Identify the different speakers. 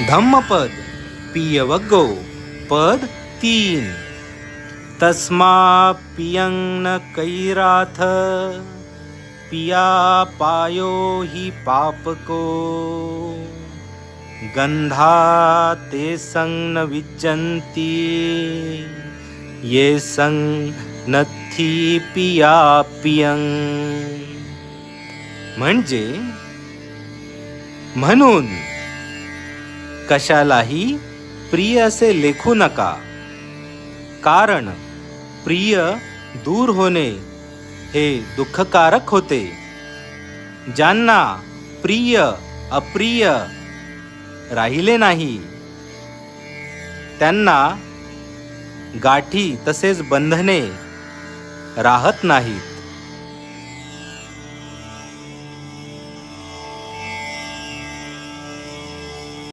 Speaker 1: धम्मपद पियवगो पद 3। तस्मा पियं न कैराथ पिया पायो हि पापको गंधा ते संग न विज्जन्ति ये संग नथी पिया पियं। म्हणजे म्हणून कशालाही प्रिय असे लेखू नका, कारण प्रिय दूर होणे हे दुःखकारक होते। ज्यांना प्रिय अप्रिय राहिले नाही त्यांना गाठी तसेच बंधने राहत नाहीत।